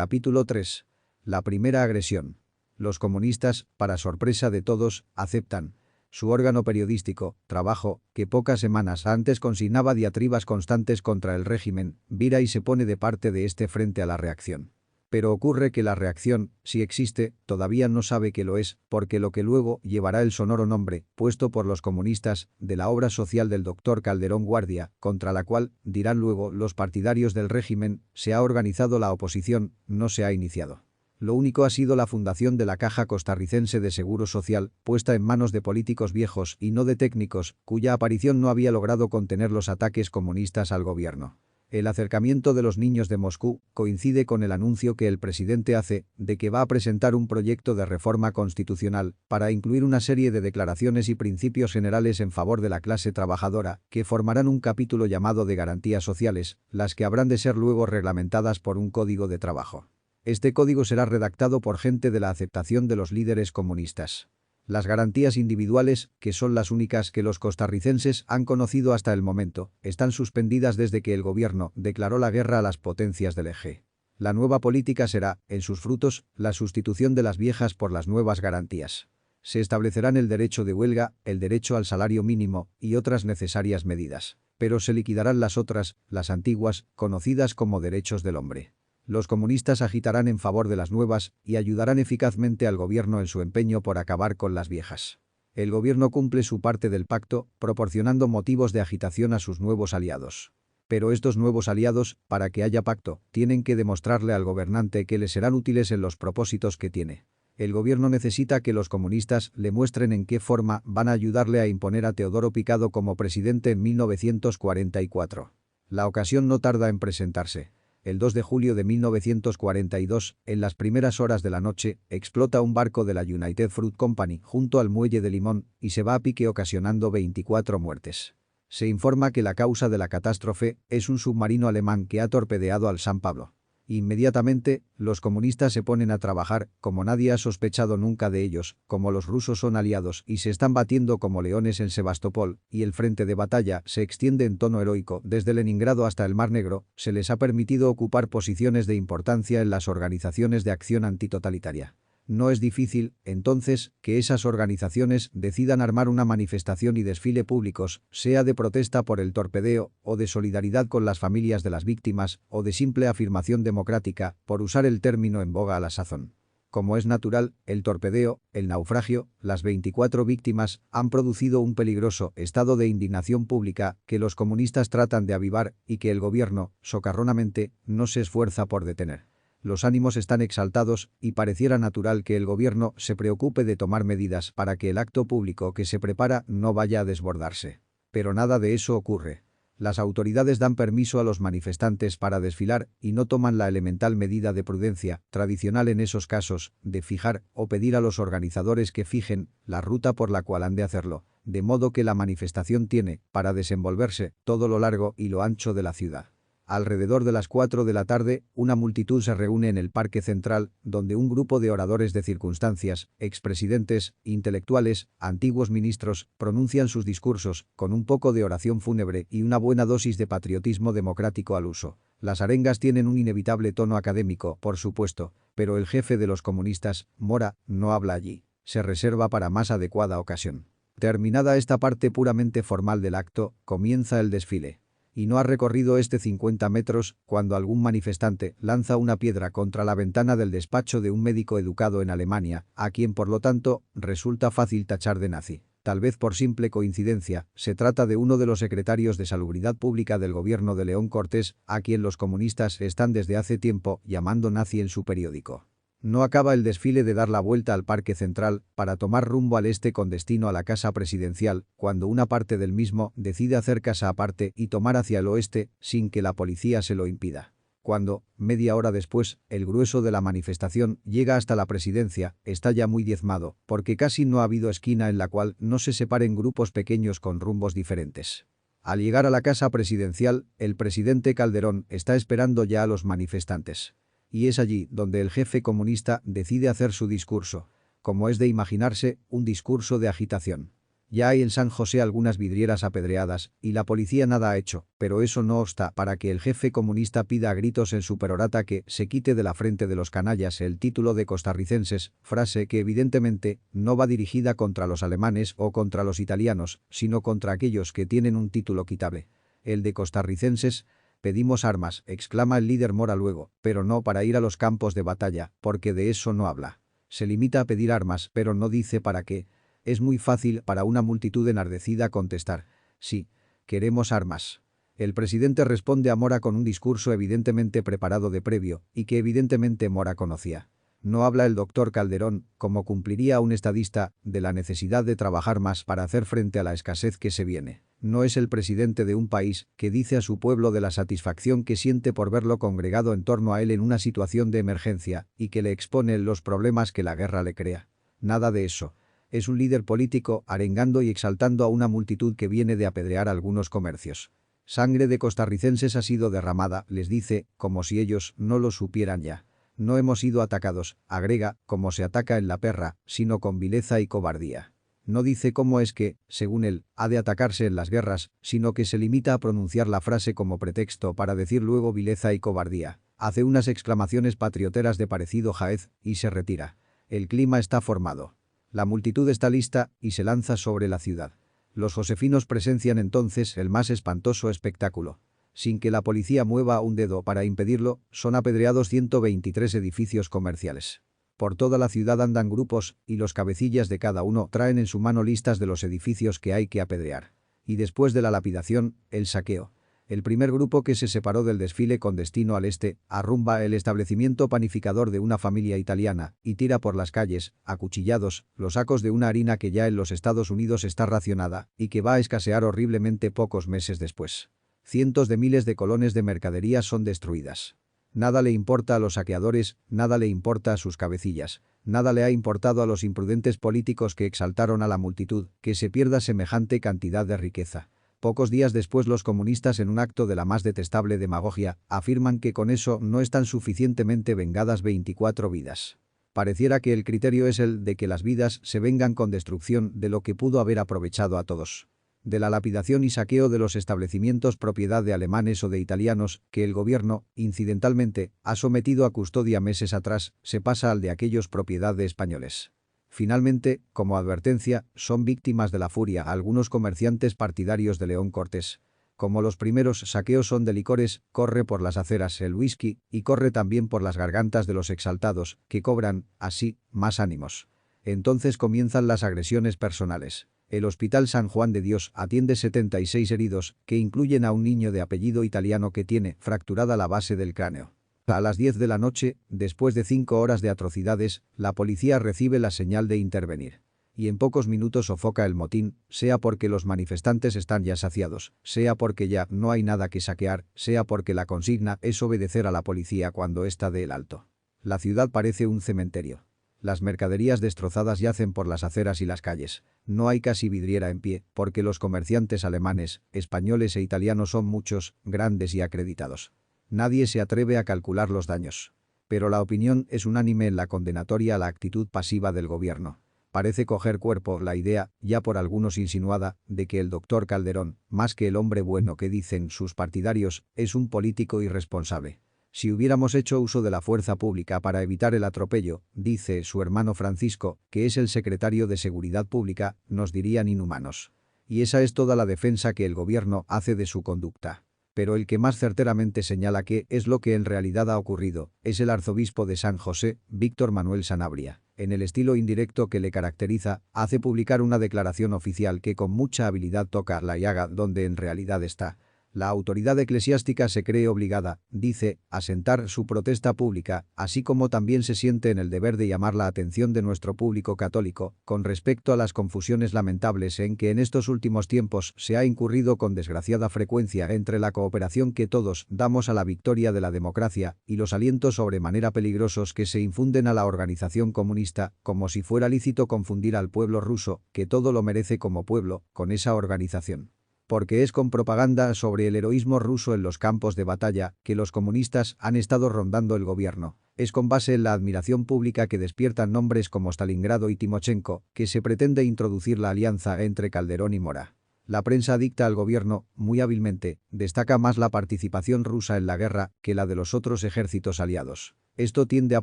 Capítulo 3. La primera agresión. Los comunistas, para sorpresa de todos, aceptan. Su órgano periodístico, Trabajo, que pocas semanas antes consignaba diatribas constantes contra el régimen, vira y se pone de parte de este frente a la reacción. Pero ocurre que la reacción, si existe, todavía no sabe que lo es, porque lo que luego llevará el sonoro nombre, puesto por los comunistas, de la obra social del doctor Calderón Guardia, contra la cual, dirán luego los partidarios del régimen, se ha organizado la oposición, no se ha iniciado. Lo único ha sido la fundación de la Caja Costarricense de Seguro Social, puesta en manos de políticos viejos y no de técnicos, cuya aparición no había logrado contener los ataques comunistas al gobierno. El acercamiento de los niños de Moscú coincide con el anuncio que el presidente hace de que va a presentar un proyecto de reforma constitucional para incluir una serie de declaraciones y principios generales en favor de la clase trabajadora que formarán un capítulo llamado de garantías sociales, las que habrán de ser luego reglamentadas por un código de trabajo. Este código será redactado por gente de la aceptación de los líderes comunistas. Las garantías individuales, que son las únicas que los costarricenses han conocido hasta el momento, están suspendidas desde que el gobierno declaró la guerra a las potencias del eje. La nueva política será, en sus frutos, la sustitución de las viejas por las nuevas garantías. Se establecerán el derecho de huelga, el derecho al salario mínimo y otras necesarias medidas. Pero se liquidarán las otras, las antiguas, conocidas como derechos del hombre. Los comunistas agitarán en favor de las nuevas y ayudarán eficazmente al gobierno en su empeño por acabar con las viejas. El gobierno cumple su parte del pacto, proporcionando motivos de agitación a sus nuevos aliados. Pero estos nuevos aliados, para que haya pacto, tienen que demostrarle al gobernante que le serán útiles en los propósitos que tiene. El gobierno necesita que los comunistas le muestren en qué forma van a ayudarle a imponer a Teodoro Picado como presidente en 1944. La ocasión no tarda en presentarse. El 2 de julio de 1942, en las primeras horas de la noche, explota un barco de la United Fruit Company junto al muelle de Limón y se va a pique ocasionando 24 muertes. Se informa que la causa de la catástrofe es un submarino alemán que ha torpedeado al San Pablo. Inmediatamente, los comunistas se ponen a trabajar, como nadie ha sospechado nunca de ellos, como los rusos son aliados y se están batiendo como leones en Sebastopol, y el frente de batalla se extiende en tono heroico desde Leningrado hasta el Mar Negro, se les ha permitido ocupar posiciones de importancia en las organizaciones de acción antitotalitaria. No es difícil, entonces, que esas organizaciones decidan armar una manifestación y desfile públicos, sea de protesta por el torpedeo, o de solidaridad con las familias de las víctimas, o de simple afirmación democrática, por usar el término en boga a la sazón. Como es natural, el torpedeo, el naufragio, las 24 víctimas han producido un peligroso estado de indignación pública que los comunistas tratan de avivar y que el gobierno, socarronamente, no se esfuerza por detener. Los ánimos están exaltados y pareciera natural que el gobierno se preocupe de tomar medidas para que el acto público que se prepara no vaya a desbordarse. Pero nada de eso ocurre. Las autoridades dan permiso a los manifestantes para desfilar y no toman la elemental medida de prudencia, tradicional en esos casos, de fijar o pedir a los organizadores que fijen la ruta por la cual han de hacerlo, de modo que la manifestación tiene, para desenvolverse, todo lo largo y lo ancho de la ciudad. Alrededor de las 4 de la tarde, una multitud se reúne en el Parque Central, donde un grupo de oradores de circunstancias, expresidentes, intelectuales, antiguos ministros, pronuncian sus discursos, con un poco de oración fúnebre y una buena dosis de patriotismo democrático al uso. Las arengas tienen un inevitable tono académico, por supuesto, pero el jefe de los comunistas, Mora, no habla allí. Se reserva para más adecuada ocasión. Terminada esta parte puramente formal del acto, comienza el desfile. Y no ha recorrido 50 metros cuando algún manifestante lanza una piedra contra la ventana del despacho de un médico educado en Alemania, a quien por lo tanto resulta fácil tachar de nazi. Tal vez por simple coincidencia, se trata de uno de los secretarios de Salubridad Pública del gobierno de León Cortés, a quien los comunistas están desde hace tiempo llamando nazi en su periódico. No acaba el desfile de dar la vuelta al Parque Central para tomar rumbo al este con destino a la Casa Presidencial, cuando una parte del mismo decide hacer casa aparte y tomar hacia el oeste sin que la policía se lo impida. Cuando, media hora después, el grueso de la manifestación llega hasta la presidencia, está ya muy diezmado, porque casi no ha habido esquina en la cual no se separen grupos pequeños con rumbos diferentes. Al llegar a la Casa Presidencial, el presidente Calderón está esperando ya a los manifestantes. Y es allí donde el jefe comunista decide hacer su discurso. Como es de imaginarse, un discurso de agitación. Ya hay en San José algunas vidrieras apedreadas, y la policía nada ha hecho, pero eso no obsta para que el jefe comunista pida a gritos en su perorata que se quite de la frente de los canallas el título de costarricenses, frase que evidentemente no va dirigida contra los alemanes o contra los italianos, sino contra aquellos que tienen un título quitable. El de costarricenses. Pedimos armas, exclama el líder Mora luego, pero no para ir a los campos de batalla, porque de eso no habla. Se limita a pedir armas, pero no dice para qué. Es muy fácil para una multitud enardecida contestar. Sí, queremos armas. El presidente responde a Mora con un discurso evidentemente preparado de previo y que evidentemente Mora conocía. No habla el doctor Calderón, como cumpliría un estadista, de la necesidad de trabajar más para hacer frente a la escasez que se viene. No es el presidente de un país que dice a su pueblo de la satisfacción que siente por verlo congregado en torno a él en una situación de emergencia y que le expone los problemas que la guerra le crea. Nada de eso. Es un líder político arengando y exaltando a una multitud que viene de apedrear algunos comercios. Sangre de costarricenses ha sido derramada, les dice, como si ellos no lo supieran ya. No hemos sido atacados, agrega, como se ataca en la perra, sino con vileza y cobardía. No dice cómo es que, según él, ha de atacarse en las guerras, sino que se limita a pronunciar la frase como pretexto para decir luego vileza y cobardía. Hace unas exclamaciones patrioteras de parecido jaez y se retira. El clima está formado. La multitud está lista y se lanza sobre la ciudad. Los josefinos presencian entonces el más espantoso espectáculo. Sin que la policía mueva un dedo para impedirlo, son apedreados 123 edificios comerciales. Por toda la ciudad andan grupos, y los cabecillas de cada uno traen en su mano listas de los edificios que hay que apedrear. Y después de la lapidación, el saqueo. El primer grupo que se separó del desfile con destino al este, arrumba el establecimiento panificador de una familia italiana y tira por las calles, acuchillados, los sacos de una harina que ya en los Estados Unidos está racionada y que va a escasear horriblemente pocos meses después. Cientos de miles de colones de mercaderías son destruidas. Nada le importa a los saqueadores, nada le importa a sus cabecillas, nada le ha importado a los imprudentes políticos que exaltaron a la multitud que se pierda semejante cantidad de riqueza. Pocos días después los comunistas en un acto de la más detestable demagogia afirman que con eso no están suficientemente vengadas 24 vidas. Pareciera que el criterio es el de que las vidas se vengan con destrucción de lo que pudo haber aprovechado a todos. De la lapidación y saqueo de los establecimientos propiedad de alemanes o de italianos que el gobierno, incidentalmente, ha sometido a custodia meses atrás, se pasa al de aquellos propiedad de españoles. Finalmente, como advertencia, son víctimas de la furia algunos comerciantes partidarios de León Cortés. Como los primeros saqueos son de licores, corre por las aceras el whisky y corre también por las gargantas de los exaltados, que cobran, así, más ánimos. Entonces comienzan las agresiones personales. El Hospital San Juan de Dios atiende 76 heridos, que incluyen a un niño de apellido italiano que tiene fracturada la base del cráneo. A las 10 de la noche, después de 5 horas de atrocidades, la policía recibe la señal de intervenir. Y en pocos minutos sofoca el motín, sea porque los manifestantes están ya saciados, sea porque ya no hay nada que saquear, sea porque la consigna es obedecer a la policía cuando ésta dé el alto. La ciudad parece un cementerio. Las mercaderías destrozadas yacen por las aceras y las calles. No hay casi vidriera en pie, porque los comerciantes alemanes, españoles e italianos son muchos, grandes y acreditados. Nadie se atreve a calcular los daños. Pero la opinión es unánime en la condenatoria a la actitud pasiva del gobierno. Parece coger cuerpo la idea, ya por algunos insinuada, de que el doctor Calderón, más que el hombre bueno que dicen sus partidarios, es un político irresponsable. Si hubiéramos hecho uso de la fuerza pública para evitar el atropello, dice su hermano Francisco, que es el secretario de Seguridad Pública, nos dirían inhumanos. Y esa es toda la defensa que el gobierno hace de su conducta. Pero el que más certeramente señala que es lo que en realidad ha ocurrido es el arzobispo de San José, Víctor Manuel Sanabria. En el estilo indirecto que le caracteriza, hace publicar una declaración oficial que con mucha habilidad toca la llaga donde en realidad está. La autoridad eclesiástica se cree obligada, dice, a sentar su protesta pública, así como también se siente en el deber de llamar la atención de nuestro público católico con respecto a las confusiones lamentables en que en estos últimos tiempos se ha incurrido con desgraciada frecuencia entre la cooperación que todos damos a la victoria de la democracia y los alientos sobremanera peligrosos que se infunden a la organización comunista, como si fuera lícito confundir al pueblo ruso, que todo lo merece como pueblo, con esa organización. Porque es con propaganda sobre el heroísmo ruso en los campos de batalla que los comunistas han estado rondando el gobierno. Es con base en la admiración pública que despiertan nombres como Stalingrado y Timochenko que se pretende introducir la alianza entre Calderón y Mora. La prensa dicta al gobierno, muy hábilmente, destaca más la participación rusa en la guerra que la de los otros ejércitos aliados. Esto tiende a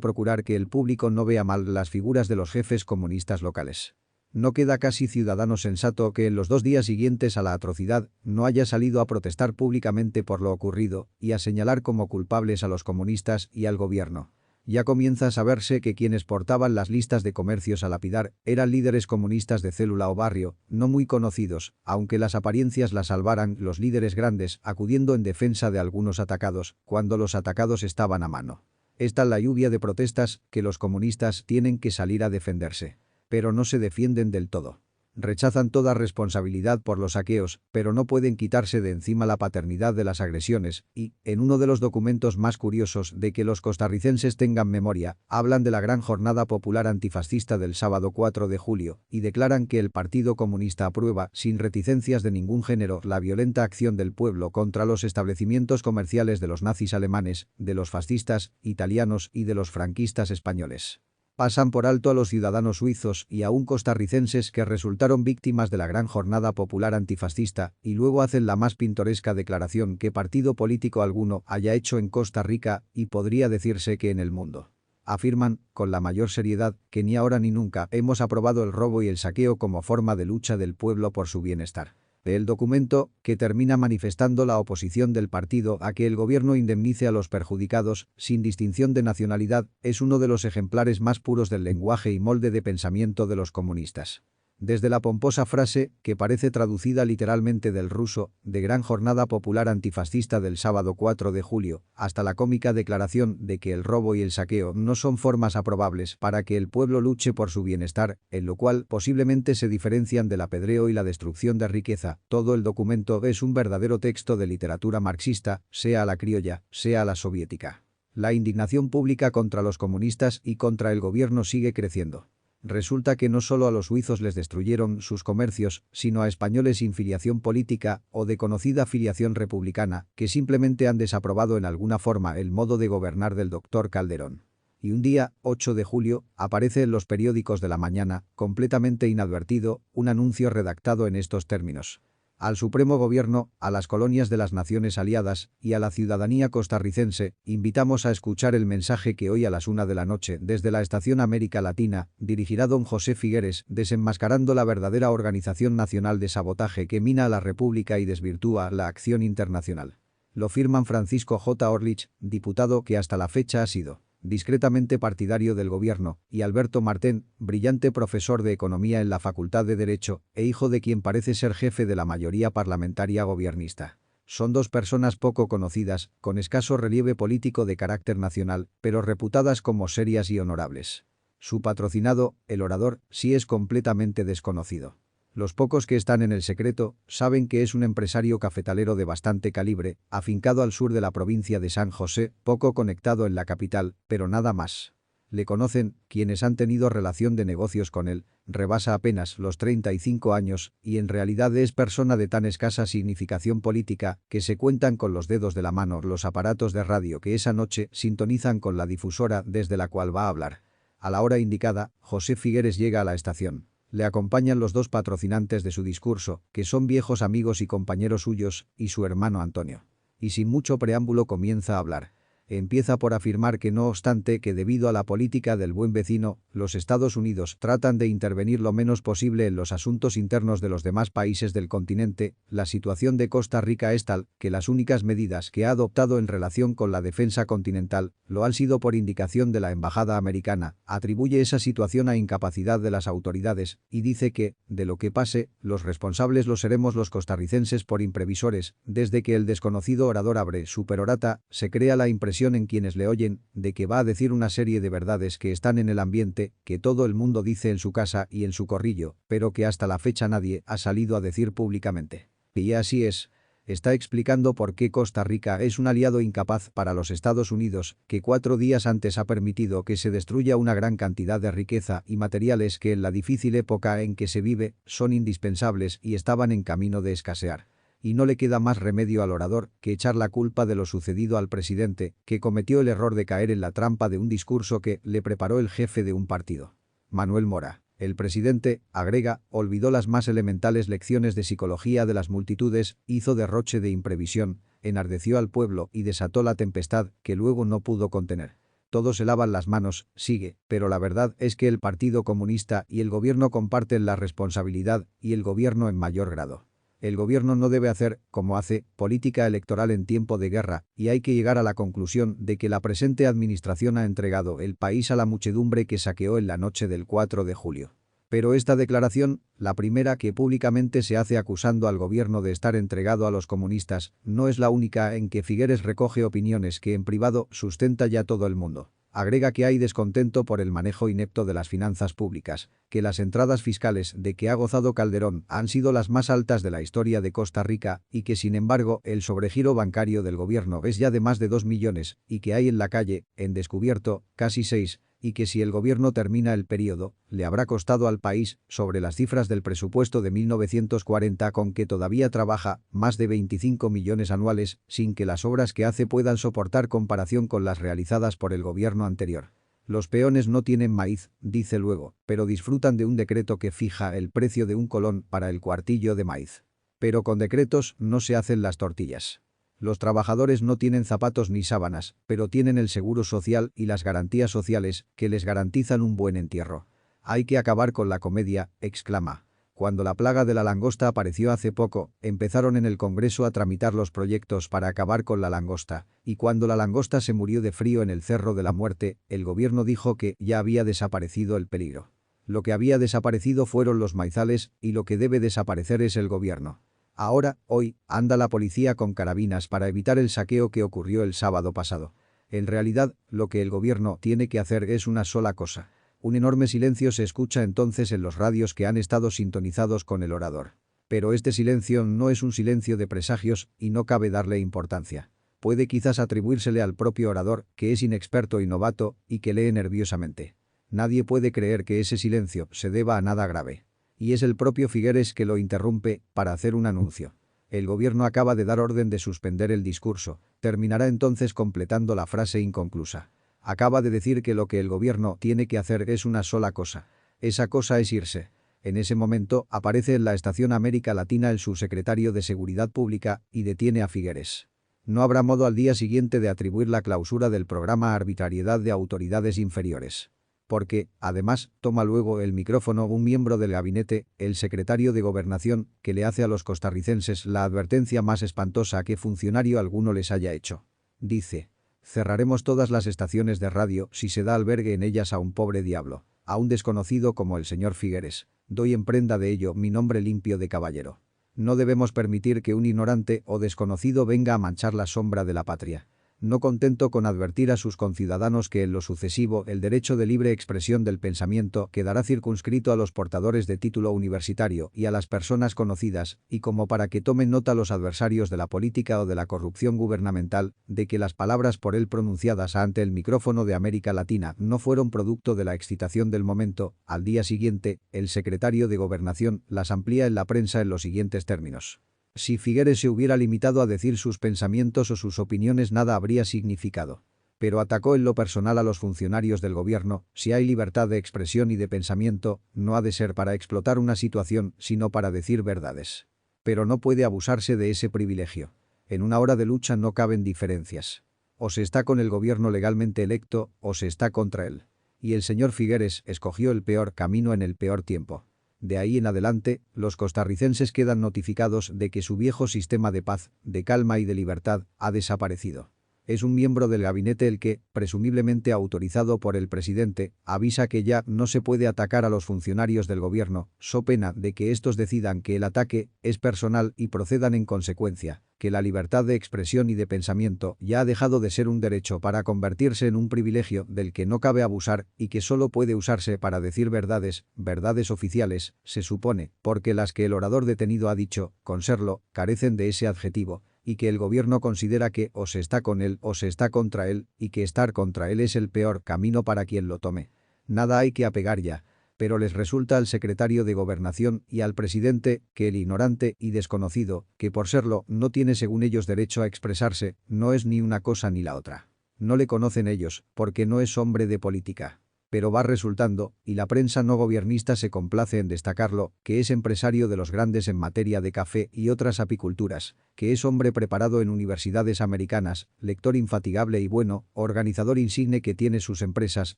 procurar que el público no vea mal las figuras de los jefes comunistas locales. No queda casi ciudadano sensato que en los 2 días siguientes a la atrocidad no haya salido a protestar públicamente por lo ocurrido y a señalar como culpables a los comunistas y al gobierno. Ya comienza a saberse que quienes portaban las listas de comercios a lapidar eran líderes comunistas de célula o barrio, no muy conocidos, aunque las apariencias las salvaran los líderes grandes acudiendo en defensa de algunos atacados, cuando los atacados estaban a mano. Esta es la lluvia de protestas que los comunistas tienen que salir a defenderse. Pero no se defienden del todo. Rechazan toda responsabilidad por los saqueos, pero no pueden quitarse de encima la paternidad de las agresiones y, en uno de los documentos más curiosos de que los costarricenses tengan memoria, hablan de la gran jornada popular antifascista del sábado 4 de julio y declaran que el Partido Comunista aprueba, sin reticencias de ningún género, la violenta acción del pueblo contra los establecimientos comerciales de los nazis alemanes, de los fascistas italianos y de los franquistas españoles. Pasan por alto a los ciudadanos suizos y aún costarricenses que resultaron víctimas de la gran jornada popular antifascista y luego hacen la más pintoresca declaración que partido político alguno haya hecho en Costa Rica y podría decirse que en el mundo. Afirman, con la mayor seriedad, que ni ahora ni nunca hemos aprobado el robo y el saqueo como forma de lucha del pueblo por su bienestar. El documento, que termina manifestando la oposición del partido a que el gobierno indemnice a los perjudicados, sin distinción de nacionalidad, es uno de los ejemplares más puros del lenguaje y molde de pensamiento de los comunistas. Desde la pomposa frase, que parece traducida literalmente del ruso, de gran jornada popular antifascista del sábado 4 de julio, hasta la cómica declaración de que el robo y el saqueo no son formas aprobables para que el pueblo luche por su bienestar, en lo cual posiblemente se diferencian del apedreo y la destrucción de riqueza, todo el documento es un verdadero texto de literatura marxista, sea la criolla, sea la soviética. La indignación pública contra los comunistas y contra el gobierno sigue creciendo. Resulta que no solo a los suizos les destruyeron sus comercios, sino a españoles sin filiación política o de conocida filiación republicana, que simplemente han desaprobado en alguna forma el modo de gobernar del doctor Calderón. Y un día, 8 de julio, aparece en los periódicos de la mañana, completamente inadvertido, un anuncio redactado en estos términos. Al Supremo Gobierno, a las colonias de las Naciones Aliadas y a la ciudadanía costarricense, invitamos a escuchar el mensaje que hoy a las 1 de la noche, desde la Estación América Latina, dirigirá don José Figueres, desenmascarando la verdadera organización nacional de sabotaje que mina a la República y desvirtúa la acción internacional. Lo firman Francisco J. Orlich, diputado que hasta la fecha ha sido discretamente partidario del gobierno, y Alberto Martén, brillante profesor de economía en la Facultad de Derecho e hijo de quien parece ser jefe de la mayoría parlamentaria gobiernista. Son dos personas poco conocidas, con escaso relieve político de carácter nacional, pero reputadas como serias y honorables. Su patrocinado, el orador, sí es completamente desconocido. Los pocos que están en el secreto saben que es un empresario cafetalero de bastante calibre, afincado al sur de la provincia de San José, poco conectado en la capital, pero nada más. Le conocen quienes han tenido relación de negocios con él, rebasa apenas los 35 años y en realidad es persona de tan escasa significación política que se cuentan con los dedos de la mano los aparatos de radio que esa noche sintonizan con la difusora desde la cual va a hablar. A la hora indicada, José Figueres llega a la estación. Le acompañan los dos patrocinantes de su discurso, que son viejos amigos y compañeros suyos, y su hermano Antonio. Y sin mucho preámbulo comienza a hablar. Empieza por afirmar que no obstante que debido a la política del buen vecino, los Estados Unidos tratan de intervenir lo menos posible en los asuntos internos de los demás países del continente, la situación de Costa Rica es tal que las únicas medidas que ha adoptado en relación con la defensa continental lo han sido por indicación de la embajada americana, atribuye esa situación a incapacidad de las autoridades y dice que, de lo que pase, los responsables lo seremos los costarricenses por imprevisores, desde que el desconocido orador abre su perorata, se crea la impresión en quienes le oyen de que va a decir una serie de verdades que están en el ambiente, que todo el mundo dice en su casa y en su corrillo, pero que hasta la fecha nadie ha salido a decir públicamente. Y así es. Está explicando por qué Costa Rica es un aliado incapaz para los Estados Unidos, que 4 días antes ha permitido que se destruya una gran cantidad de riqueza y materiales que en la difícil época en que se vive son indispensables y estaban en camino de escasear. Y no le queda más remedio al orador que echar la culpa de lo sucedido al presidente, que cometió el error de caer en la trampa de un discurso que le preparó el jefe de un partido. Manuel Mora. El presidente, agrega, olvidó las más elementales lecciones de psicología de las multitudes, hizo derroche de imprevisión, enardeció al pueblo y desató la tempestad que luego no pudo contener. Todos se lavan las manos, sigue, pero la verdad es que el Partido Comunista y el gobierno comparten la responsabilidad y el gobierno en mayor grado. El gobierno no debe hacer, como hace, política electoral en tiempo de guerra, y hay que llegar a la conclusión de que la presente administración ha entregado el país a la muchedumbre que saqueó en la noche del 4 de julio. Pero esta declaración, la primera que públicamente se hace acusando al gobierno de estar entregado a los comunistas, no es la única en que Figueres recoge opiniones que en privado sustenta ya todo el mundo. Agrega que hay descontento por el manejo inepto de las finanzas públicas, que las entradas fiscales de que ha gozado Calderón han sido las más altas de la historia de Costa Rica y que sin embargo el sobregiro bancario del gobierno es ya de más de 2 millones y que hay en la calle, en descubierto, casi 6, y que si el gobierno termina el periodo, le habrá costado al país, sobre las cifras del presupuesto de 1940 con que todavía trabaja, más de 25 millones anuales, sin que las obras que hace puedan soportar comparación con las realizadas por el gobierno anterior. Los peones no tienen maíz, dice luego, pero disfrutan de un decreto que fija el precio de un colón para el cuartillo de maíz. Pero con decretos no se hacen las tortillas. Los trabajadores no tienen zapatos ni sábanas, pero tienen el seguro social y las garantías sociales que les garantizan un buen entierro. Hay que acabar con la comedia, exclama. Cuando la plaga de la langosta apareció hace poco, empezaron en el Congreso a tramitar los proyectos para acabar con la langosta, y cuando la langosta se murió de frío en el Cerro de la Muerte, el gobierno dijo que ya había desaparecido el peligro. Lo que había desaparecido fueron los maizales y lo que debe desaparecer es el gobierno. Ahora, hoy, anda la policía con carabinas para evitar el saqueo que ocurrió el sábado pasado. En realidad, lo que el gobierno tiene que hacer es una sola cosa. Un enorme silencio se escucha entonces en los radios que han estado sintonizados con el orador. Pero este silencio no es un silencio de presagios y no cabe darle importancia. Puede quizás atribuírsele al propio orador, que es inexperto y novato y que lee nerviosamente. Nadie puede creer que ese silencio se deba a nada grave. Y es el propio Figueres que lo interrumpe para hacer un anuncio. El gobierno acaba de dar orden de suspender el discurso, terminará entonces completando la frase inconclusa. Acaba de decir que lo que el gobierno tiene que hacer es una sola cosa. Esa cosa es irse. En ese momento aparece en la estación América Latina el subsecretario de Seguridad Pública y detiene a Figueres. No habrá modo al día siguiente de atribuir la clausura del programa a arbitrariedad de autoridades inferiores. Porque, además, toma luego el micrófono un miembro del gabinete, el secretario de Gobernación, que le hace a los costarricenses la advertencia más espantosa que funcionario alguno les haya hecho. Dice: cerraremos todas las estaciones de radio si se da albergue en ellas a un pobre diablo, a un desconocido como el señor Figueres. Doy en prenda de ello mi nombre limpio de caballero. No debemos permitir que un ignorante o desconocido venga a manchar la sombra de la patria. No contento con advertir a sus conciudadanos que en lo sucesivo el derecho de libre expresión del pensamiento quedará circunscrito a los portadores de título universitario y a las personas conocidas, y como para que tomen nota los adversarios de la política o de la corrupción gubernamental, de que las palabras por él pronunciadas ante el micrófono de América Latina no fueron producto de la excitación del momento, al día siguiente, el secretario de Gobernación las amplía en la prensa en los siguientes términos. Si Figueres se hubiera limitado a decir sus pensamientos o sus opiniones nada habría significado. Pero atacó en lo personal a los funcionarios del gobierno. Si hay libertad de expresión y de pensamiento, no ha de ser para explotar una situación, sino para decir verdades. Pero no puede abusarse de ese privilegio. En una hora de lucha no caben diferencias. O se está con el gobierno legalmente electo, o se está contra él. Y el señor Figueres escogió el peor camino en el peor tiempo. De ahí en adelante, los costarricenses quedan notificados de que su viejo sistema de paz, de calma y de libertad ha desaparecido. Es un miembro del gabinete el que, presumiblemente autorizado por el presidente, avisa que ya no se puede atacar a los funcionarios del gobierno, so pena de que estos decidan que el ataque es personal y procedan en consecuencia, que la libertad de expresión y de pensamiento ya ha dejado de ser un derecho para convertirse en un privilegio del que no cabe abusar y que solo puede usarse para decir verdades, verdades oficiales, se supone, porque las que el orador detenido ha dicho, con serlo, carecen de ese adjetivo, y que el gobierno considera que o se está con él o se está contra él, y que estar contra él es el peor camino para quien lo tome. Nada hay que apegar ya. Pero les resulta al secretario de Gobernación y al presidente que el ignorante y desconocido, que por serlo no tiene según ellos derecho a expresarse, no es ni una cosa ni la otra. No le conocen ellos, porque no es hombre de política. Pero va resultando, y la prensa no gobiernista se complace en destacarlo, que es empresario de los grandes en materia de café y otras apiculturas, que es hombre preparado en universidades americanas, lector infatigable y bueno, organizador insigne que tiene sus empresas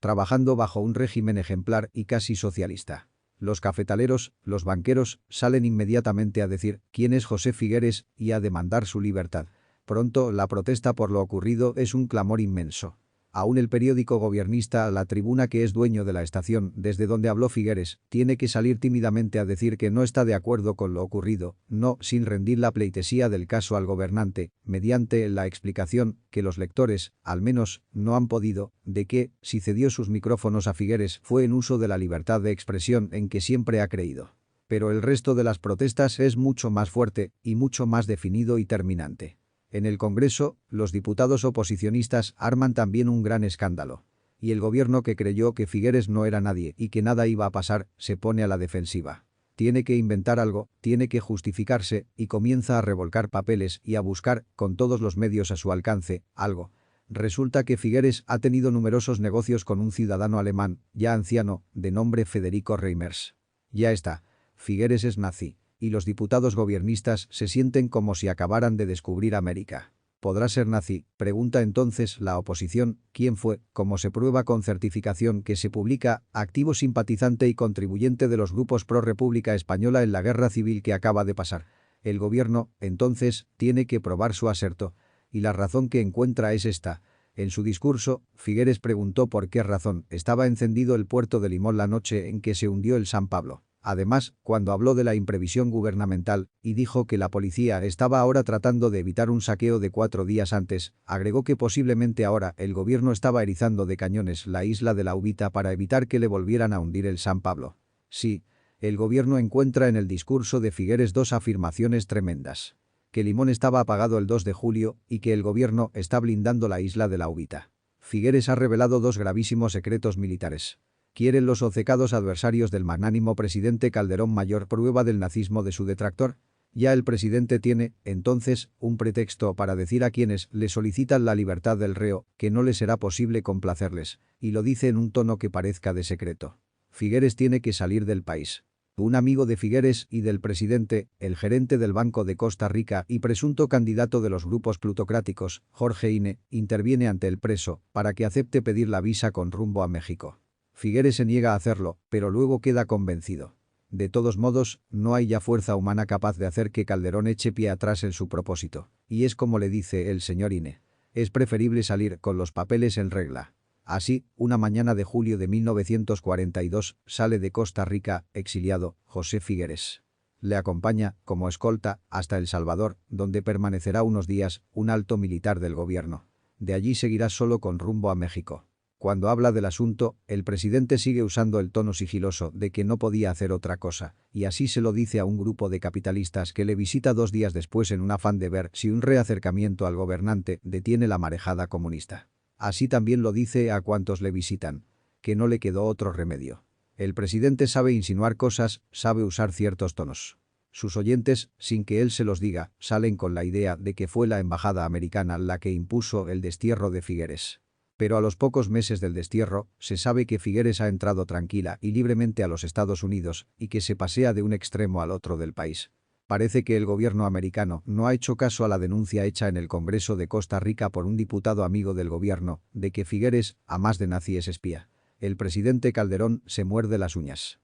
trabajando bajo un régimen ejemplar y casi socialista. Los cafetaleros, los banqueros, salen inmediatamente a decir quién es José Figueres y a demandar su libertad. Pronto, la protesta por lo ocurrido es un clamor inmenso. Aún el periódico gobiernista La Tribuna, que es dueño de la estación desde donde habló Figueres, tiene que salir tímidamente a decir que no está de acuerdo con lo ocurrido, no sin rendir la pleitesía del caso al gobernante, mediante la explicación que los lectores, al menos, no han podido, de que, si cedió sus micrófonos a Figueres fue en uso de la libertad de expresión en que siempre ha creído. Pero el resto de las protestas es mucho más fuerte y mucho más definido y terminante. En el Congreso, los diputados oposicionistas arman también un gran escándalo. Y el gobierno, que creyó que Figueres no era nadie y que nada iba a pasar, se pone a la defensiva. Tiene que inventar algo, tiene que justificarse y comienza a revolcar papeles y a buscar, con todos los medios a su alcance, algo. Resulta que Figueres ha tenido numerosos negocios con un ciudadano alemán, ya anciano, de nombre Federico Reimers. Ya está. Figueres es nazi. Y los diputados gobiernistas se sienten como si acabaran de descubrir América. ¿Podrá ser nazi?, pregunta entonces la oposición. ¿Quién fue? Como se prueba con certificación que se publica, activo simpatizante y contribuyente de los grupos pro República Española en la guerra civil que acaba de pasar. El gobierno, entonces, tiene que probar su aserto. Y la razón que encuentra es esta. En su discurso, Figueres preguntó por qué razón estaba encendido el puerto de Limón la noche en que se hundió el San Pablo. Además, cuando habló de la imprevisión gubernamental y dijo que la policía estaba ahora tratando de evitar un saqueo de 4 días antes, agregó que posiblemente ahora el gobierno estaba erizando de cañones la isla de la Uvita para evitar que le volvieran a hundir el San Pablo. Sí, el gobierno encuentra en el discurso de Figueres dos afirmaciones tremendas. Que Limón estaba apagado el 2 de julio y que el gobierno está blindando la isla de la Uvita. Figueres ha revelado dos gravísimos secretos militares. ¿Quieren los obcecados adversarios del magnánimo presidente Calderón mayor prueba del nazismo de su detractor? Ya el presidente tiene, entonces, un pretexto para decir a quienes le solicitan la libertad del reo que no le será posible complacerles, y lo dice en un tono que parezca de secreto. Figueres tiene que salir del país. Un amigo de Figueres y del presidente, el gerente del Banco de Costa Rica y presunto candidato de los grupos plutocráticos, Jorge Ine, interviene ante el preso para que acepte pedir la visa con rumbo a México. Figueres se niega a hacerlo, pero luego queda convencido. De todos modos, no hay ya fuerza humana capaz de hacer que Calderón eche pie atrás en su propósito. Y es como le dice el señor Ine. Es preferible salir con los papeles en regla. Así, una mañana de julio de 1942, sale de Costa Rica, exiliado, José Figueres. Le acompaña, como escolta, hasta El Salvador, donde permanecerá unos días, un alto militar del gobierno. De allí seguirá solo con rumbo a México. Cuando habla del asunto, el presidente sigue usando el tono sigiloso de que no podía hacer otra cosa, y así se lo dice a un grupo de capitalistas que le visita 2 días después en un afán de ver si un reacercamiento al gobernante detiene la marejada comunista. Así también lo dice a cuantos le visitan, que no le quedó otro remedio. El presidente sabe insinuar cosas, sabe usar ciertos tonos. Sus oyentes, sin que él se los diga, salen con la idea de que fue la embajada americana la que impuso el destierro de Figueres. Pero a los pocos meses del destierro, se sabe que Figueres ha entrado tranquila y libremente a los Estados Unidos y que se pasea de un extremo al otro del país. Parece que el gobierno americano no ha hecho caso a la denuncia hecha en el Congreso de Costa Rica por un diputado amigo del gobierno de que Figueres, a más de nazi, es espía. El presidente Calderón se muerde las uñas.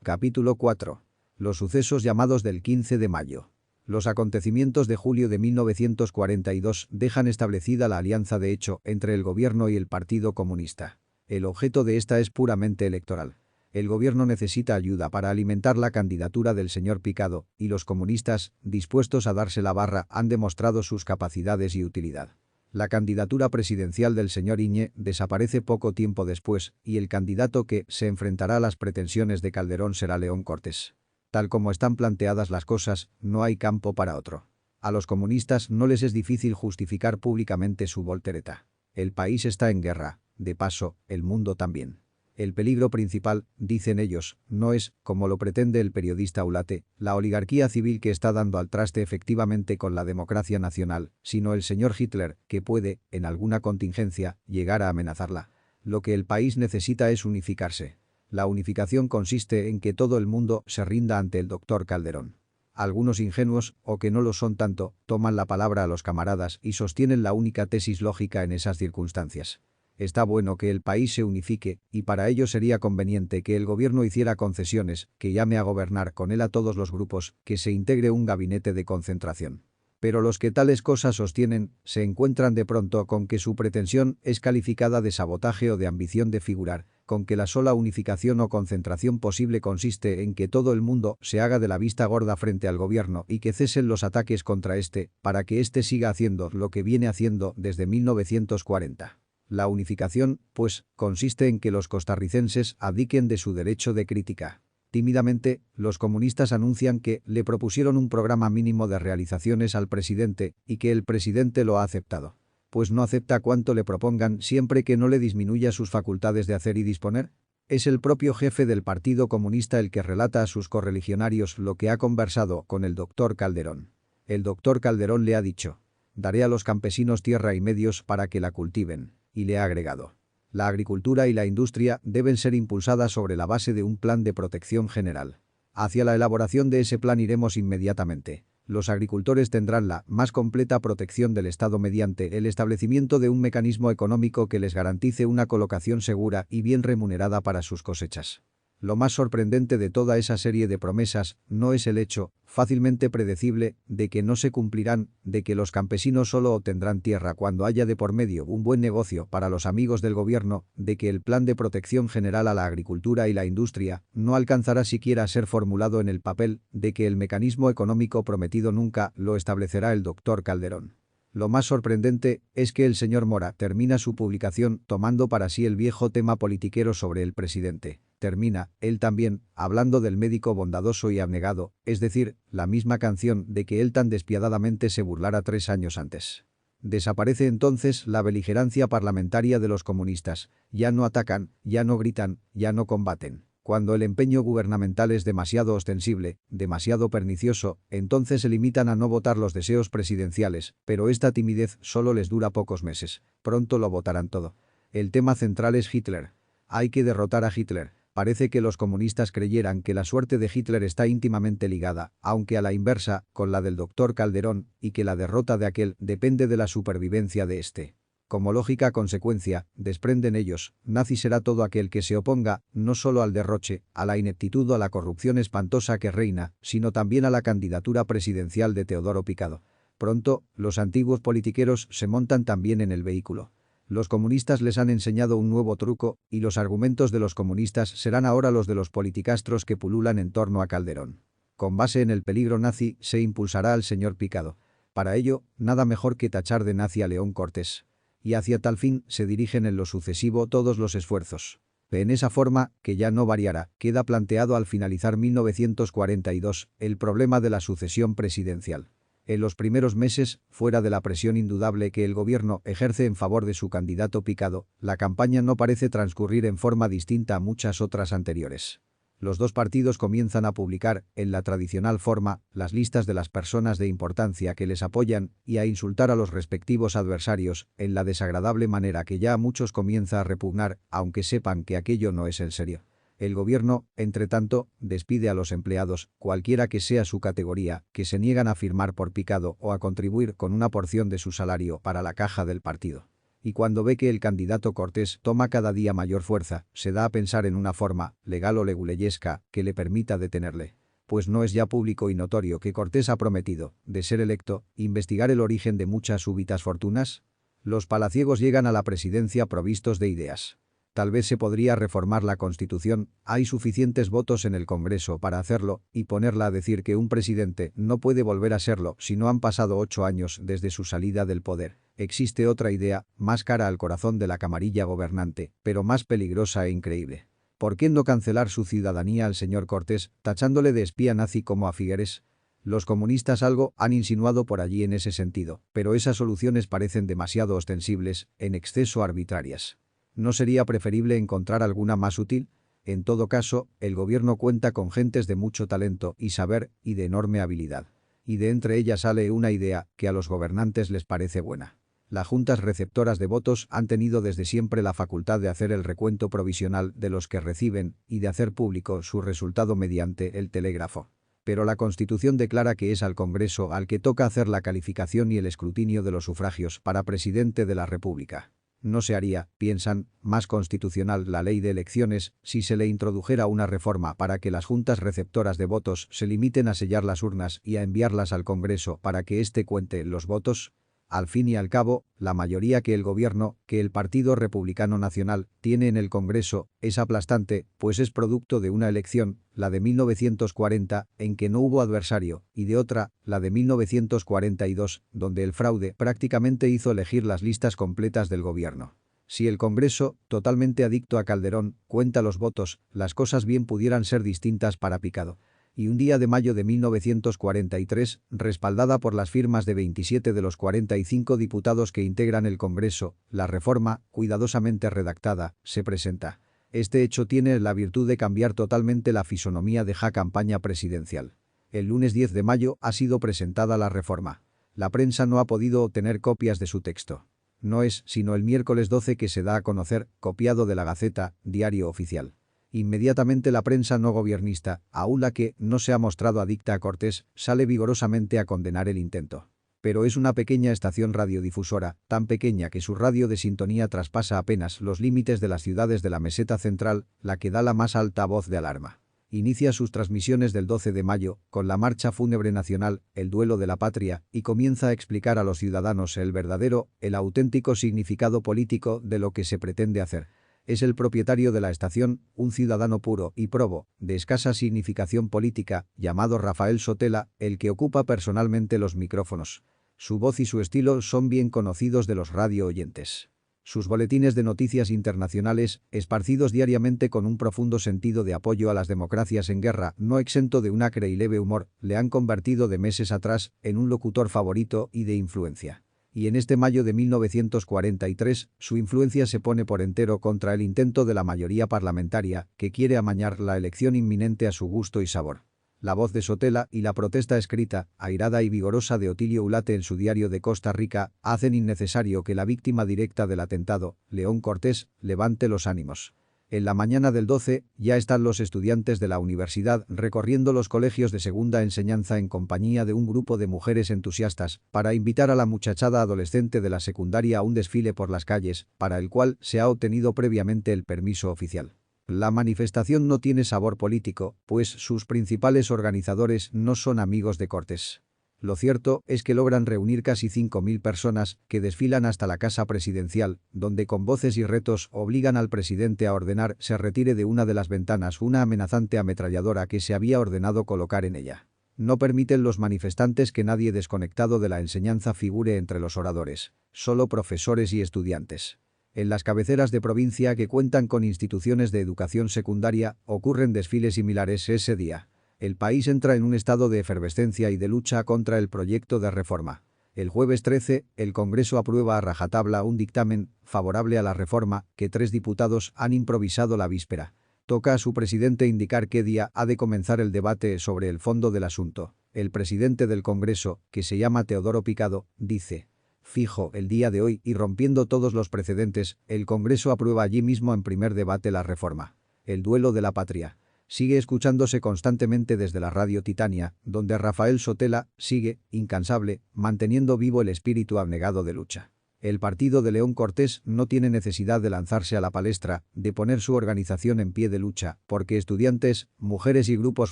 Capítulo 4. Los sucesos llamados del 15 de mayo. Los acontecimientos de julio de 1942 dejan establecida la alianza de hecho entre el gobierno y el Partido Comunista. El objeto de esta es puramente electoral. El gobierno necesita ayuda para alimentar la candidatura del señor Picado, y los comunistas, dispuestos a darse la barra, han demostrado sus capacidades y utilidad. La candidatura presidencial del señor Iñe desaparece poco tiempo después, y el candidato que se enfrentará a las pretensiones de Calderón será León Cortés. Tal como están planteadas las cosas, no hay campo para otro. A los comunistas no les es difícil justificar públicamente su voltereta. El país está en guerra, de paso, el mundo también. El peligro principal, dicen ellos, no es, como lo pretende el periodista Ulate, la oligarquía civil que está dando al traste efectivamente con la democracia nacional, sino el señor Hitler, que puede, en alguna contingencia, llegar a amenazarla. Lo que el país necesita es unificarse. La unificación consiste en que todo el mundo se rinda ante el doctor Calderón. Algunos ingenuos, o que no lo son tanto, toman la palabra a los camaradas y sostienen la única tesis lógica en esas circunstancias. Está bueno que el país se unifique, y para ello sería conveniente que el gobierno hiciera concesiones, que llame a gobernar con él a todos los grupos, que se integre un gabinete de concentración. Pero los que tales cosas sostienen, se encuentran de pronto con que su pretensión es calificada de sabotaje o de ambición de figurar, con que la sola unificación o concentración posible consiste en que todo el mundo se haga de la vista gorda frente al gobierno y que cesen los ataques contra este, para que este siga haciendo lo que viene haciendo desde 1940. La unificación, pues, consiste en que los costarricenses abdiquen de su derecho de crítica. Tímidamente, los comunistas anuncian que le propusieron un programa mínimo de realizaciones al presidente y que el presidente lo ha aceptado. Pues no acepta cuanto le propongan siempre que no le disminuya sus facultades de hacer y disponer. Es el propio jefe del Partido Comunista el que relata a sus correligionarios lo que ha conversado con el doctor Calderón. El doctor Calderón le ha dicho: «Daré a los campesinos tierra y medios para que la cultiven», y le ha agregado: «La agricultura y la industria deben ser impulsadas sobre la base de un plan de protección general. Hacia la elaboración de ese plan iremos inmediatamente. Los agricultores tendrán la más completa protección del Estado mediante el establecimiento de un mecanismo económico que les garantice una colocación segura y bien remunerada para sus cosechas». Lo más sorprendente de toda esa serie de promesas no es el hecho, fácilmente predecible, de que no se cumplirán, de que los campesinos solo obtendrán tierra cuando haya de por medio un buen negocio para los amigos del gobierno, de que el plan de protección general a la agricultura y la industria no alcanzará siquiera a ser formulado en el papel, de que el mecanismo económico prometido nunca lo establecerá el doctor Calderón. Lo más sorprendente es que el señor Mora termina su publicación tomando para sí el viejo tema politiquero sobre el presidente. Termina, él también, hablando del médico bondadoso y abnegado, es decir, la misma canción de que él tan despiadadamente se burlara 3 años antes. Desaparece entonces la beligerancia parlamentaria de los comunistas. Ya no atacan, ya no gritan, ya no combaten. Cuando el empeño gubernamental es demasiado ostensible, demasiado pernicioso, entonces se limitan a no votar los deseos presidenciales, pero esta timidez solo les dura pocos meses. Pronto lo votarán todo. El tema central es Hitler. Hay que derrotar a Hitler. Parece que los comunistas creyeran que la suerte de Hitler está íntimamente ligada, aunque a la inversa, con la del doctor Calderón, y que la derrota de aquel depende de la supervivencia de este. Como lógica consecuencia, desprenden ellos, nazi será todo aquel que se oponga, no solo al derroche, a la ineptitud o a la corrupción espantosa que reina, sino también a la candidatura presidencial de Teodoro Picado. Pronto, los antiguos politiqueros se montan también en el vehículo. Los comunistas les han enseñado un nuevo truco, y los argumentos de los comunistas serán ahora los de los politicastros que pululan en torno a Calderón. Con base en el peligro nazi se impulsará al señor Picado. Para ello, nada mejor que tachar de nazi a León Cortés. Y hacia tal fin se dirigen en lo sucesivo todos los esfuerzos. En esa forma, que ya no variará, queda planteado al finalizar 1942 el problema de la sucesión presidencial. En los primeros meses, fuera de la presión indudable que el gobierno ejerce en favor de su candidato Picado, la campaña no parece transcurrir en forma distinta a muchas otras anteriores. Los dos partidos comienzan a publicar, en la tradicional forma, las listas de las personas de importancia que les apoyan y a insultar a los respectivos adversarios, en la desagradable manera que ya a muchos comienza a repugnar, aunque sepan que aquello no es en serio. El gobierno, entre tanto, despide a los empleados, cualquiera que sea su categoría, que se niegan a firmar por Picado o a contribuir con una porción de su salario para la caja del partido. Y cuando ve que el candidato Cortés toma cada día mayor fuerza, se da a pensar en una forma, legal o leguleyesca, que le permita detenerle. Pues no es ya público y notorio que Cortés ha prometido, de ser electo, investigar el origen de muchas súbitas fortunas. Los palaciegos llegan a la presidencia provistos de ideas. Tal vez se podría reformar la Constitución, hay suficientes votos en el Congreso para hacerlo, y ponerla a decir que un presidente no puede volver a serlo si no han pasado 8 años desde su salida del poder. Existe otra idea, más cara al corazón de la camarilla gobernante, pero más peligrosa e increíble. ¿Por qué no cancelar su ciudadanía al señor Cortés, tachándole de espía nazi como a Figueres? Los comunistas algo han insinuado por allí en ese sentido, pero esas soluciones parecen demasiado ostensibles, en exceso arbitrarias. ¿No sería preferible encontrar alguna más útil? En todo caso, el gobierno cuenta con gentes de mucho talento y saber y de enorme habilidad. Y de entre ellas sale una idea que a los gobernantes les parece buena. Las juntas receptoras de votos han tenido desde siempre la facultad de hacer el recuento provisional de los que reciben y de hacer público su resultado mediante el telégrafo. Pero la Constitución declara que es al Congreso al que toca hacer la calificación y el escrutinio de los sufragios para presidente de la República. No se haría, piensan, más constitucional la ley de elecciones si se le introdujera una reforma para que las juntas receptoras de votos se limiten a sellar las urnas y a enviarlas al Congreso para que éste cuente los votos. Al fin y al cabo, la mayoría que el gobierno, que el Partido Republicano Nacional, tiene en el Congreso, es aplastante, pues es producto de una elección, la de 1940, en que no hubo adversario, y de otra, la de 1942, donde el fraude prácticamente hizo elegir las listas completas del gobierno. Si el Congreso, totalmente adicto a Calderón, cuenta los votos, las cosas bien pudieran ser distintas para Picado. Y un día de mayo de 1943, respaldada por las firmas de 27 de los 45 diputados que integran el Congreso, la reforma, cuidadosamente redactada, se presenta. Este hecho tiene la virtud de cambiar totalmente la fisonomía de la campaña presidencial. El lunes 10 de mayo ha sido presentada la reforma. La prensa no ha podido obtener copias de su texto. No es sino el miércoles 12 que se da a conocer, copiado de la Gaceta, diario oficial. Inmediatamente la prensa no gobiernista, aún la que no se ha mostrado adicta a Cortés, sale vigorosamente a condenar el intento. Pero es una pequeña estación radiodifusora, tan pequeña que su radio de sintonía traspasa apenas los límites de las ciudades de la meseta central, la que da la más alta voz de alarma. Inicia sus transmisiones del 12 de mayo, con la marcha fúnebre nacional, el duelo de la patria, y comienza a explicar a los ciudadanos el verdadero, el auténtico significado político de lo que se pretende hacer. Es el propietario de la estación, un ciudadano puro y probo, de escasa significación política, llamado Rafael Sotela, el que ocupa personalmente los micrófonos. Su voz y su estilo son bien conocidos de los radio oyentes. Sus boletines de noticias internacionales, esparcidos diariamente con un profundo sentido de apoyo a las democracias en guerra, no exento de un acre y leve humor, le han convertido de meses atrás en un locutor favorito y de influencia. Y en este mayo de 1943, su influencia se pone por entero contra el intento de la mayoría parlamentaria, que quiere amañar la elección inminente a su gusto y sabor. La voz de Sotela y la protesta escrita, airada y vigorosa de Otilio Ulate en su diario de Costa Rica, hacen innecesario que la víctima directa del atentado, León Cortés, levante los ánimos. En la mañana del 12, ya están los estudiantes de la universidad recorriendo los colegios de segunda enseñanza en compañía de un grupo de mujeres entusiastas para invitar a la muchachada adolescente de la secundaria a un desfile por las calles, para el cual se ha obtenido previamente el permiso oficial. La manifestación no tiene sabor político, pues sus principales organizadores no son amigos de Cortés. Lo cierto es que logran reunir casi 5.000 personas que desfilan hasta la casa presidencial, donde con voces y retos obligan al presidente a ordenar se retire de una de las ventanas una amenazante ametralladora que se había ordenado colocar en ella. No permiten los manifestantes que nadie desconectado de la enseñanza figure entre los oradores, solo profesores y estudiantes. En las cabeceras de provincia que cuentan con instituciones de educación secundaria ocurren desfiles similares ese día. El país entra en un estado de efervescencia y de lucha contra el proyecto de reforma. El jueves 13, el Congreso aprueba a rajatabla un dictamen favorable a la reforma que 3 diputados han improvisado la víspera. Toca a su presidente indicar qué día ha de comenzar el debate sobre el fondo del asunto. El presidente del Congreso, que se llama Teodoro Picado, dice: fijo el día de hoy y rompiendo todos los precedentes, el Congreso aprueba allí mismo en primer debate la reforma. El duelo de la patria. Sigue escuchándose constantemente desde la radio Titania, donde Rafael Sotela sigue, incansable, manteniendo vivo el espíritu abnegado de lucha. El partido de León Cortés no tiene necesidad de lanzarse a la palestra, de poner su organización en pie de lucha, porque estudiantes, mujeres y grupos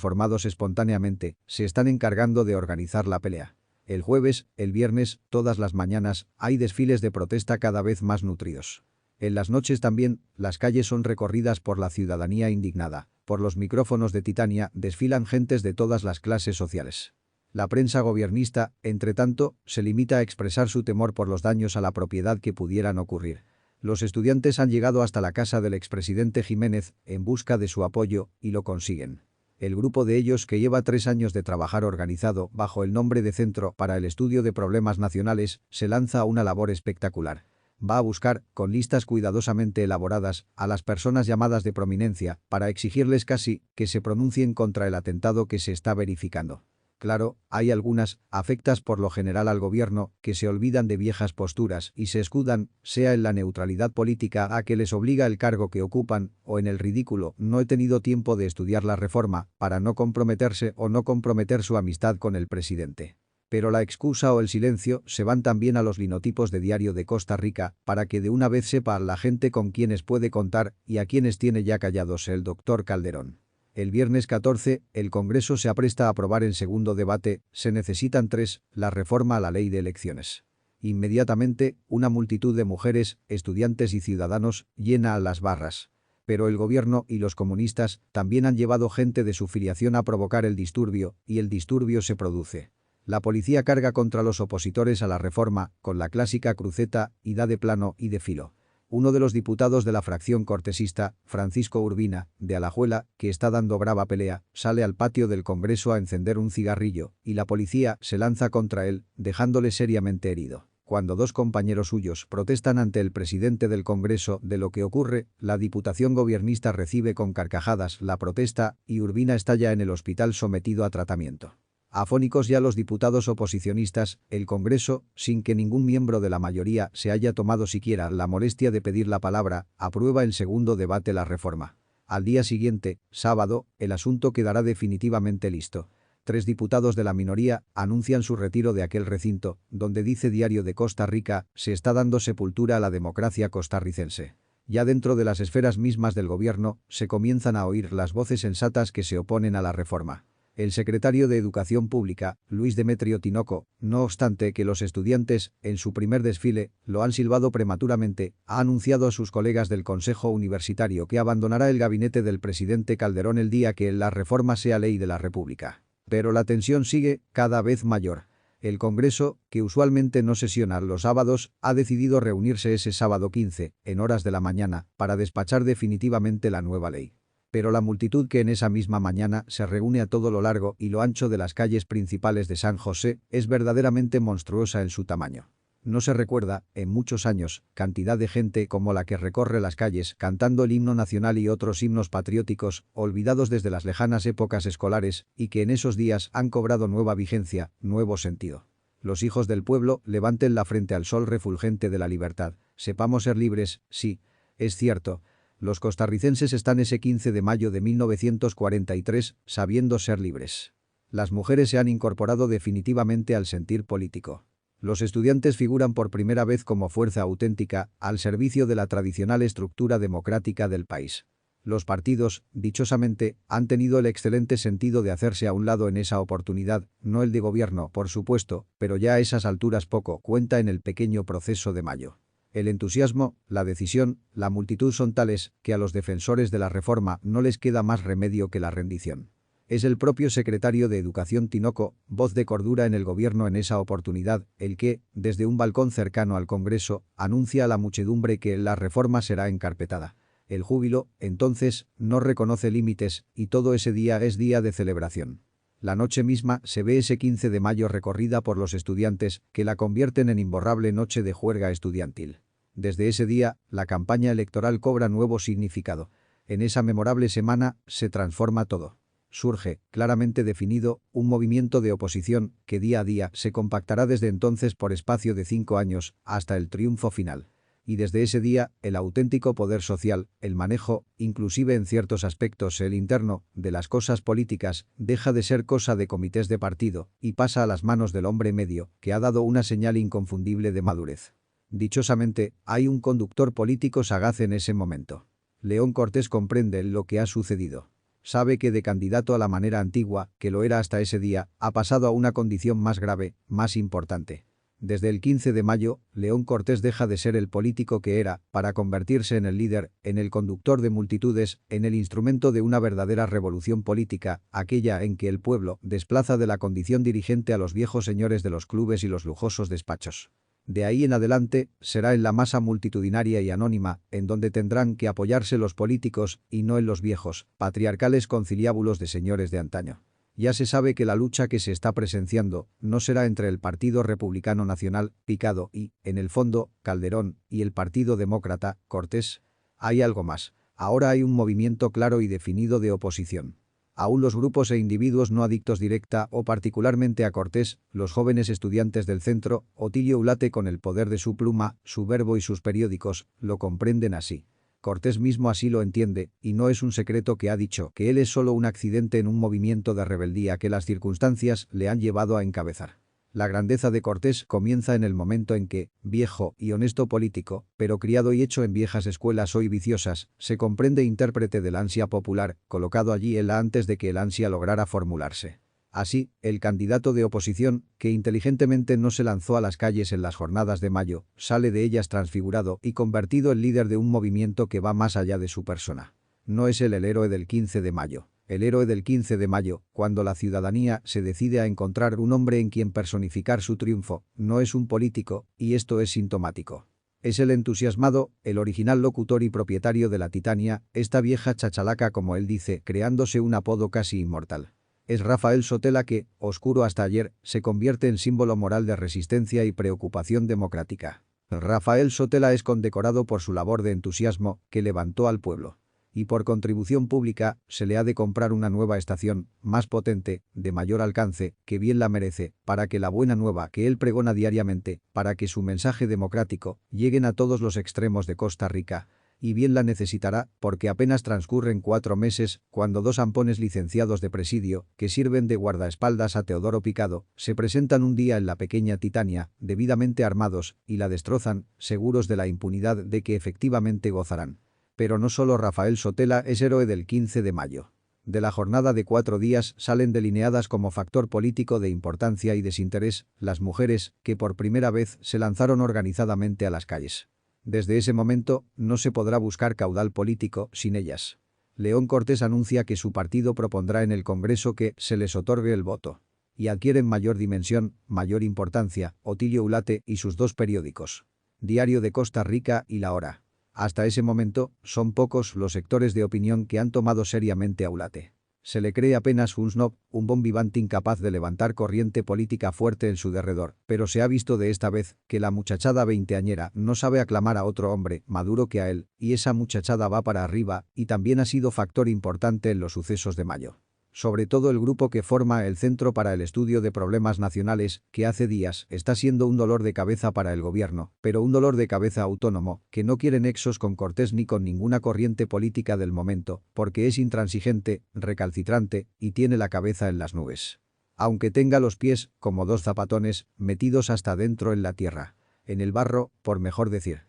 formados espontáneamente, se están encargando de organizar la pelea. El jueves, el viernes, todas las mañanas, hay desfiles de protesta cada vez más nutridos. En las noches también, las calles son recorridas por la ciudadanía indignada. Por los micrófonos de Titania desfilan gentes de todas las clases sociales. La prensa gobiernista, entre tanto, se limita a expresar su temor por los daños a la propiedad que pudieran ocurrir. Los estudiantes han llegado hasta la casa del expresidente Jiménez en busca de su apoyo y lo consiguen. El grupo de ellos, que lleva 3 años de trabajar organizado bajo el nombre de Centro para el Estudio de Problemas Nacionales, se lanza a una labor espectacular. va a buscar, con listas cuidadosamente elaboradas, a las personas llamadas de prominencia, para exigirles casi que se pronuncien contra el atentado que se está verificando. Claro, hay algunas, afectas por lo general al gobierno, que se olvidan de viejas posturas y se escudan, sea en la neutralidad política a que les obliga el cargo que ocupan, o en el ridículo, no he tenido tiempo de estudiar la reforma, para no comprometerse o no comprometer su amistad con el presidente. Pero la excusa o el silencio se van también a los linotipos de Diario de Costa Rica, para que de una vez sepa la gente con quienes puede contar y a quienes tiene ya callados el doctor Calderón. El viernes 14, el Congreso se apresta a aprobar en segundo debate, se necesitan 3, la reforma a la ley de elecciones. Inmediatamente, una multitud de mujeres, estudiantes y ciudadanos llena a las barras. Pero el gobierno y los comunistas también han llevado gente de su filiación a provocar el disturbio, y el disturbio se produce. La policía carga contra los opositores a la reforma, con la clásica cruceta, y da de plano y de filo. Uno de los diputados de la fracción cortesista, Francisco Urbina, de Alajuela, que está dando brava pelea, sale al patio del Congreso a encender un cigarrillo, y la policía se lanza contra él, dejándole seriamente herido. Cuando 2 compañeros suyos protestan ante el presidente del Congreso de lo que ocurre, la diputación gobiernista recibe con carcajadas la protesta y Urbina está ya en el hospital sometido a tratamiento. Afónicos ya los diputados oposicionistas, el Congreso, sin que ningún miembro de la mayoría se haya tomado siquiera la molestia de pedir la palabra, aprueba en segundo debate la reforma. Al día siguiente, sábado, el asunto quedará definitivamente listo. 3 diputados de la minoría anuncian su retiro de aquel recinto, donde dice Diario de Costa Rica, se está dando sepultura a la democracia costarricense. Ya dentro de las esferas mismas del gobierno, se comienzan a oír las voces sensatas que se oponen a la reforma. El secretario de Educación Pública, Luis Demetrio Tinoco, no obstante que los estudiantes, en su primer desfile, lo han silbado prematuramente, ha anunciado a sus colegas del Consejo Universitario que abandonará el gabinete del presidente Calderón el día que la reforma sea ley de la República. Pero la tensión sigue, cada vez mayor. El Congreso, que usualmente no sesiona los sábados, ha decidido reunirse ese sábado 15, en horas de la mañana, para despachar definitivamente la nueva ley. Pero la multitud que en esa misma mañana se reúne a todo lo largo y lo ancho de las calles principales de San José es verdaderamente monstruosa en su tamaño. No se recuerda, en muchos años, cantidad de gente como la que recorre las calles cantando el himno nacional y otros himnos patrióticos, olvidados desde las lejanas épocas escolares, y que en esos días han cobrado nueva vigencia, nuevo sentido. Los hijos del pueblo levanten la frente al sol refulgente de la libertad. Sepamos ser libres, sí, es cierto. Los costarricenses están ese 15 de mayo de 1943 sabiendo ser libres. Las mujeres se han incorporado definitivamente al sentir político. Los estudiantes figuran por primera vez como fuerza auténtica al servicio de la tradicional estructura democrática del país. Los partidos, dichosamente, han tenido el excelente sentido de hacerse a un lado en esa oportunidad, no el de gobierno, por supuesto, pero ya a esas alturas poco cuenta en el pequeño proceso de mayo. El entusiasmo, la decisión, la multitud son tales que a los defensores de la reforma no les queda más remedio que la rendición. Es el propio secretario de Educación Tinoco, voz de cordura en el gobierno en esa oportunidad, el que, desde un balcón cercano al Congreso, anuncia a la muchedumbre que la reforma será encarpetada. El júbilo, entonces, no reconoce límites y todo ese día es día de celebración. La noche misma se ve ese 15 de mayo recorrida por los estudiantes que la convierten en imborrable noche de juerga estudiantil. Desde ese día, la campaña electoral cobra nuevo significado. En esa memorable semana se transforma todo. Surge, claramente definido, un movimiento de oposición que día a día se compactará desde entonces por espacio de 5 años hasta el triunfo final. Y desde ese día, el auténtico poder social, el manejo, inclusive en ciertos aspectos el interno, de las cosas políticas, deja de ser cosa de comités de partido y pasa a las manos del hombre medio, que ha dado una señal inconfundible de madurez. Dichosamente, hay un conductor político sagaz en ese momento. León Cortés comprende lo que ha sucedido. Sabe que de candidato a la manera antigua, que lo era hasta ese día, ha pasado a una condición más grave, más importante. Desde el 15 de mayo, León Cortés deja de ser el político que era, para convertirse en el líder, en el conductor de multitudes, en el instrumento de una verdadera revolución política, aquella en que el pueblo desplaza de la condición dirigente a los viejos señores de los clubes y los lujosos despachos. De ahí en adelante, será en la masa multitudinaria y anónima, en donde tendrán que apoyarse los políticos, y no en los viejos, patriarcales conciliábulos de señores de antaño. Ya se sabe que la lucha que se está presenciando no será entre el Partido Republicano Nacional, Picado, y, en el fondo, Calderón, y el Partido Demócrata, Cortés. Hay algo más. Ahora hay un movimiento claro y definido de oposición. Aún los grupos e individuos no adictos directa o particularmente a Cortés, los jóvenes estudiantes del centro, Otilio Ulate con el poder de su pluma, su verbo y sus periódicos, lo comprenden así. Cortés mismo así lo entiende, y no es un secreto que ha dicho que él es solo un accidente en un movimiento de rebeldía que las circunstancias le han llevado a encabezar. La grandeza de Cortés comienza en el momento en que, viejo y honesto político, pero criado y hecho en viejas escuelas hoy viciosas, se comprende intérprete del ansia popular, colocado allí él antes de que el ansia lograra formularse. Así, el candidato de oposición, que inteligentemente no se lanzó a las calles en las jornadas de mayo, sale de ellas transfigurado y convertido en líder de un movimiento que va más allá de su persona. No es él el héroe del 15 de mayo. El héroe del 15 de mayo, cuando la ciudadanía se decide a encontrar un hombre en quien personificar su triunfo, no es un político, y esto es sintomático. Es el entusiasmado, el original locutor y propietario de la Titania, esta vieja chachalaca como él dice, creándose un apodo casi inmortal. Es Rafael Sotela que, oscuro hasta ayer, se convierte en símbolo moral de resistencia y preocupación democrática. Rafael Sotela es condecorado por su labor de entusiasmo que levantó al pueblo. Y por contribución pública, se le ha de comprar una nueva estación, más potente, de mayor alcance, que bien la merece, para que la buena nueva que él pregona diariamente, para que su mensaje democrático, lleguen a todos los extremos de Costa Rica. Y bien la necesitará, porque apenas transcurren 4 meses, cuando 2 ampones licenciados de presidio, que sirven de guardaespaldas a Teodoro Picado, se presentan un día en la pequeña Titania, debidamente armados, y la destrozan, seguros de la impunidad de que efectivamente gozarán. Pero no solo Rafael Sotela es héroe del 15 de mayo. De la jornada de 4 días salen delineadas como factor político de importancia y desinterés las mujeres que por primera vez se lanzaron organizadamente a las calles. Desde ese momento, no se podrá buscar caudal político sin ellas. León Cortés anuncia que su partido propondrá en el Congreso que se les otorgue el voto. Y adquieren mayor dimensión, mayor importancia, Otilio Ulate y sus 2 periódicos. Diario de Costa Rica y La Hora. Hasta ese momento, son pocos los sectores de opinión que han tomado seriamente a Ulate. Se le cree apenas un snob, un bon vivant incapaz de levantar corriente política fuerte en su derredor, pero se ha visto de esta vez que la muchachada veinteañera no sabe aclamar a otro hombre maduro que a él, y esa muchachada va para arriba y también ha sido factor importante en los sucesos de mayo. Sobre todo el grupo que forma el Centro para el Estudio de Problemas Nacionales, que hace días está siendo un dolor de cabeza para el gobierno, pero un dolor de cabeza autónomo, que no quiere nexos con Cortés ni con ninguna corriente política del momento, porque es intransigente, recalcitrante y tiene la cabeza en las nubes. Aunque tenga los pies, como 2 zapatones, metidos hasta dentro en la tierra. En el barro, por mejor decir.